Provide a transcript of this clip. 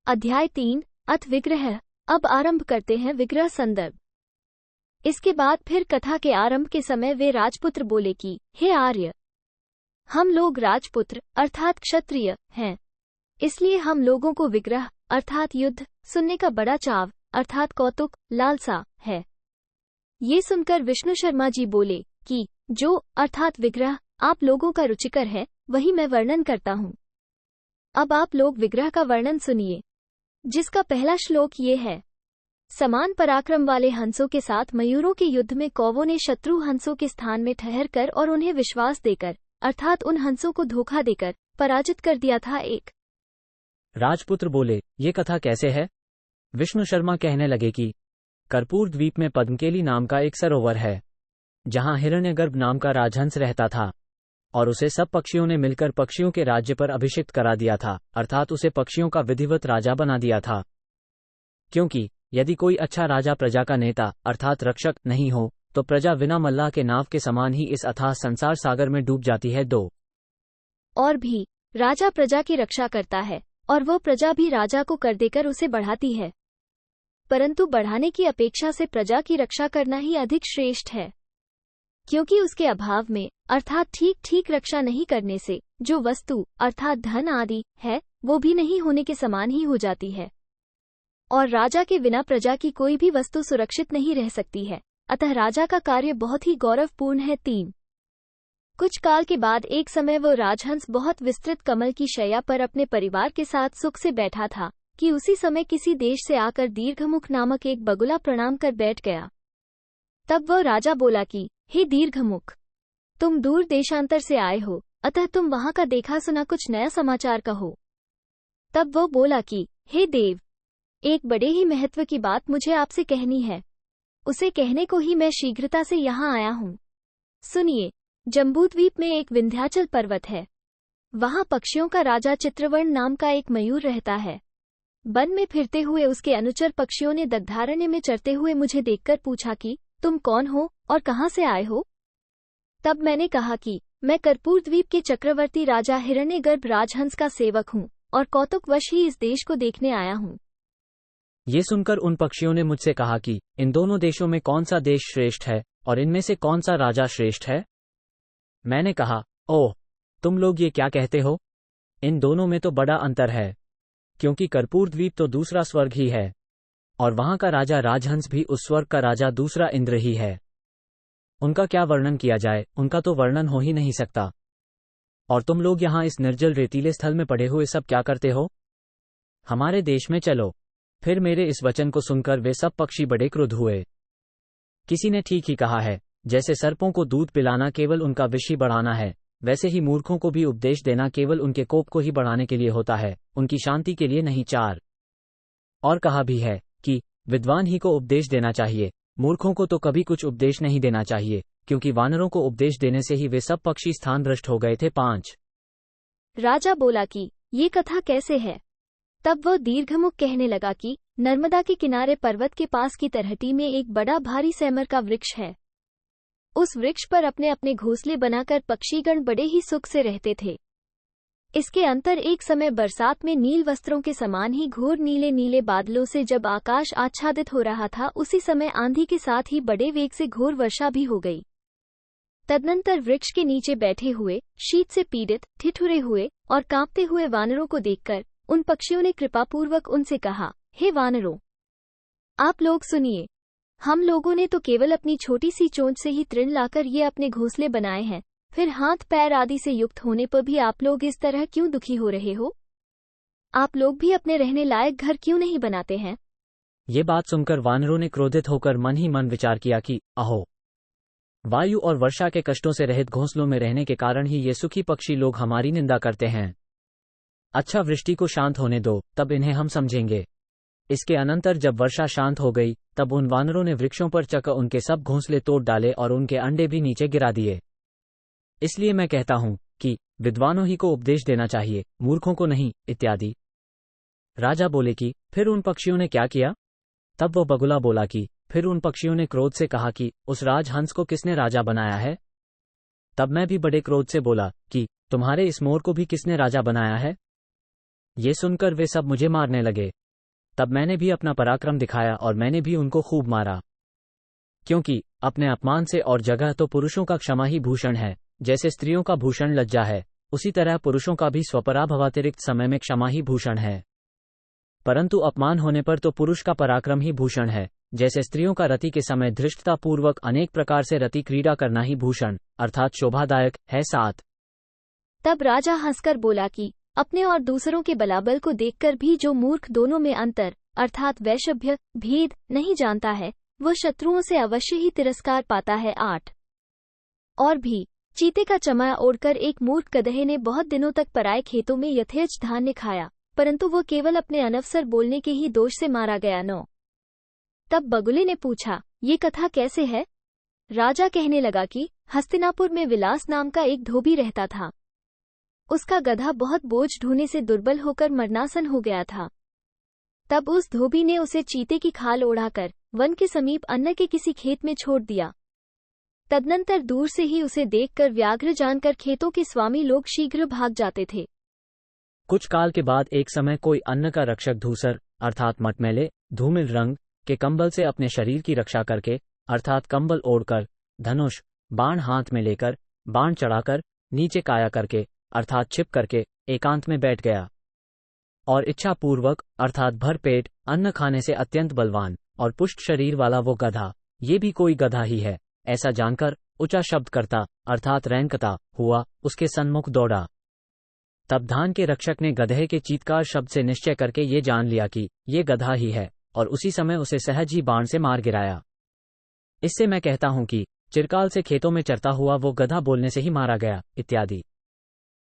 अध्याय 3 अथ विग्रह। अब आरंभ करते हैं विग्रह संदर्भ। इसके बाद फिर कथा के आरंभ के समय वे राजपुत्र बोले कि हे आर्य, हम लोग राजपुत्र अर्थात क्षत्रिय हैं, इसलिए हम लोगों को विग्रह अर्थात युद्ध सुनने का बड़ा चाव अर्थात कौतुक लालसा है। ये सुनकर विष्णु शर्मा जी बोले कि जो अर्थात विग्रह आप लोगों का रुचिकर है वही मैं वर्णन करता हूँ। अब आप लोग विग्रह का वर्णन सुनिए, जिसका पहला श्लोक ये है। समान पराक्रम वाले हंसों के साथ मयूरों के युद्ध में कौवों ने शत्रु हंसों के स्थान में ठहर कर और उन्हें विश्वास देकर अर्थात उन हंसों को धोखा देकर पराजित कर दिया था। एक राजपुत्र बोले, ये कथा कैसे है? विष्णु शर्मा कहने लगे कि कर्पूर द्वीप में पद्मकेली नाम का एक सरोवर है, जहां हिरण्यगर्भ नाम का राजहंस रहता था, और उसे सब पक्षियों ने मिलकर पक्षियों के राज्य पर अभिषिक्त करा दिया था, अर्थात उसे पक्षियों का विधिवत राजा बना दिया था। क्योंकि यदि कोई अच्छा राजा प्रजा का नेता अर्थात रक्षक नहीं हो तो प्रजा बिना मल्लाह के नाव के समान ही इस अथाह संसार सागर में डूब जाती है। 2 और भी राजा प्रजा की रक्षा करता है और वह प्रजा भी राजा को कर देकर उसे बढ़ाती है, परंतु बढ़ाने की अपेक्षा से प्रजा की रक्षा करना ही अधिक श्रेष्ठ है, क्योंकि उसके अभाव में अर्थात ठीक ठीक रक्षा नहीं करने से जो वस्तु अर्थात धन आदि है वो भी नहीं होने के समान ही हो जाती है, और राजा के बिना प्रजा की कोई भी वस्तु सुरक्षित नहीं रह सकती है। अतः राजा का कार्य बहुत ही गौरवपूर्ण है। 3 कुछ काल के बाद एक समय वो राजहंस बहुत विस्तृत कमल की शैया पर अपने परिवार के साथ सुख से बैठा था कि उसी समय किसी देश से आकर दीर्घमुख नामक एक बगुला प्रणाम कर बैठ गया। तब वह राजा बोला कि हे दीर्घमुख, तुम दूर देशांतर से आए हो, अतः तुम वहां का देखा सुना कुछ नया समाचार कहो। तब वो बोला कि हे देव, एक बड़े ही महत्व की बात मुझे आपसे कहनी है, उसे कहने को ही मैं शीघ्रता से यहाँ आया हूँ। सुनिए, जम्बूद्वीप में एक विंध्याचल पर्वत है, वहां पक्षियों का राजा चित्रवर्ण नाम का एक मयूर रहता है। वन में फिरते हुए उसके अनुचर पक्षियों ने दग्धारण्य में चरते हुए मुझे देखकर पूछा कि तुम कौन हो और कहाँ से आए हो? तब मैंने कहा कि मैं कर्पूर द्वीप के चक्रवर्ती राजा हिरण्यगर्भ राजहंस का सेवक हूँ और कौतुकवश ही इस देश को देखने आया हूँ। ये सुनकर उन पक्षियों ने मुझसे कहा कि इन दोनों देशों में कौन सा देश श्रेष्ठ है और इनमें से कौन सा राजा श्रेष्ठ है? मैंने कहा, ओह, तुम लोग ये क्या कहते हो? इन दोनों में तो बड़ा अंतर है, क्योंकि कर्पूर द्वीप तो दूसरा स्वर्ग ही है और वहां का राजा राजहंस भी उस स्वर्ग का राजा दूसरा इंद्र ही है। उनका क्या वर्णन किया जाए, उनका तो वर्णन हो ही नहीं सकता। और तुम लोग यहाँ इस निर्जल रेतीले स्थल में पड़े हुए सब क्या करते हो? हमारे देश में चलो। फिर मेरे इस वचन को सुनकर वे सब पक्षी बड़े क्रुद्ध हुए। किसी ने ठीक ही कहा है, जैसे सर्पों को दूध पिलाना केवल उनका विष ही बढ़ाना है, वैसे ही मूर्खों को भी उपदेश देना केवल उनके कोप को ही बढ़ाने के लिए होता है, उनकी शांति के लिए नहीं। 4 और कहा भी है कि विद्वान ही को उपदेश देना चाहिए, मूर्खों को तो कभी कुछ उपदेश नहीं देना चाहिए, क्योंकि वानरों को उपदेश देने से ही वे सब पक्षी स्थान भ्रष्ट हो गए थे। 5 राजा बोला कि ये कथा कैसे है? तब वह दीर्घमुख कहने लगा कि नर्मदा के किनारे पर्वत के पास की तरहटी में एक बड़ा भारी सैमर का वृक्ष है। उस वृक्ष पर अपने अपने घोंसले बनाकर पक्षीगण बड़े ही सुख से रहते थे। इसके अंतर एक समय बरसात में नील वस्त्रों के समान ही घोर नीले नीले बादलों से जब आकाश आच्छादित हो रहा था, उसी समय आंधी के साथ ही बड़े वेग से घोर वर्षा भी हो गई। तदनंतर वृक्ष के नीचे बैठे हुए शीत से पीड़ित ठिठुरे हुए और कांपते हुए वानरों को देखकर उन पक्षियों ने कृपापूर्वक उनसे कहा, हे वानरों, आप लोग सुनिए, हम लोगों ने तो केवल अपनी छोटी सी चोंच से ही तृण लाकर ये अपने घोंसले बनाए हैं, फिर हाथ पैर आदि से युक्त होने पर भी आप लोग इस तरह क्यों दुखी हो रहे हो? आप लोग भी अपने रहने लायक घर क्यों नहीं बनाते हैं? ये बात सुनकर वानरों ने क्रोधित होकर मन ही मन विचार किया कि अहो, वायु और वर्षा के कष्टों से रहित घोंसलों में रहने के कारण ही ये सुखी पक्षी लोग हमारी निंदा करते हैं। अच्छा, वृष्टि को शांत होने दो, तब इन्हें हम समझेंगे। इसके अनंतर जब वर्षा शांत हो गई, तब उन वानरों ने वृक्षों पर चढ़कर उनके सब घोंसले तोड़ डाले और उनके अंडे भी नीचे गिरा दिए। इसलिए मैं कहता हूं कि विद्वानों ही को उपदेश देना चाहिए, मूर्खों को नहीं। इत्यादि। राजा बोले कि फिर उन पक्षियों ने क्या किया? तब वो बगुला बोला कि फिर उन पक्षियों ने क्रोध से कहा कि उस राजहंस को किसने राजा बनाया है? तब मैं भी बड़े क्रोध से बोला कि तुम्हारे इस मोर को भी किसने राजा बनाया है? ये सुनकर वे सब मुझे मारने लगे। तब मैंने भी अपना पराक्रम दिखाया और मैंने भी उनको खूब मारा। क्योंकि अपने अपमान से और जगह तो पुरुषों का क्षमा ही भूषण है, जैसे स्त्रियों का भूषण लज्जा है, उसी तरह पुरुषों का भी स्वपराभवातिरिक्त समय में क्षमा ही भूषण है। परंतु अपमान होने पर तो पुरुष का पराक्रम ही भूषण है, जैसे स्त्रियों का रति के समय धृष्टतापूर्वक अनेक प्रकार से रति क्रीड़ा करना ही भूषण अर्थात शोभादायक है। 7। तब राजा हंसकर बोला कि अपने और दूसरों के बलाबल को देखकर भी जो मूर्ख दोनों में अंतर अर्थात वैषभ्य भेद नहीं जानता है, वह शत्रुओं से अवश्य ही तिरस्कार पाता है। 8। और भी चीते का चमड़ा ओढ़कर एक मूर्ख गधे ने बहुत दिनों तक पराए खेतों में यथेच्छ धान्य खाया, परंतु वो केवल अपने अनवसर बोलने के ही दोष से मारा गया। 9। तब बगुले ने पूछा, ये कथा कैसे है? राजा कहने लगा कि हस्तिनापुर में विलास नाम का एक धोबी रहता था। उसका गधा बहुत बोझ ढोने से दुर्बल होकर मरनासन हो गया था। तब उस धोबी ने उसे चीते की खाल ओढ़ाकर वन के समीप अन्न के किसी खेत में छोड़ दिया। तदनंतर दूर से ही उसे देखकर व्याघ्र जानकर खेतों के स्वामी लोग शीघ्र भाग जाते थे। कुछ काल के बाद एक समय कोई अन्न का रक्षक धूसर अर्थात मटमैले धूमिल रंग के कंबल से अपने शरीर की रक्षा करके अर्थात कंबल ओढ़कर धनुष बाण हाथ में लेकर बाण चढ़ाकर नीचे काया करके अर्थात छिप करके एकांत में बैठ गया और इच्छा पूर्वक अर्थात भर पेट अन्न खाने से अत्यंत बलवान और पुष्ट शरीर वाला वो गधा, ये भी कोई गधा ही है, ऐसा जानकर ऊंचा शब्द करता अर्थात रैंकता हुआ उसके सन्मुख दौड़ा। तब धान के रक्षक ने गधे के चीत्कार शब्द से निश्चय करके ये जान लिया कि ये गधा ही है और उसी समय उसे सहज ही बाण से मार गिराया। इससे मैं कहता हूं कि चिरकाल से खेतों में चरता हुआ वो गधा बोलने से ही मारा गया इत्यादि।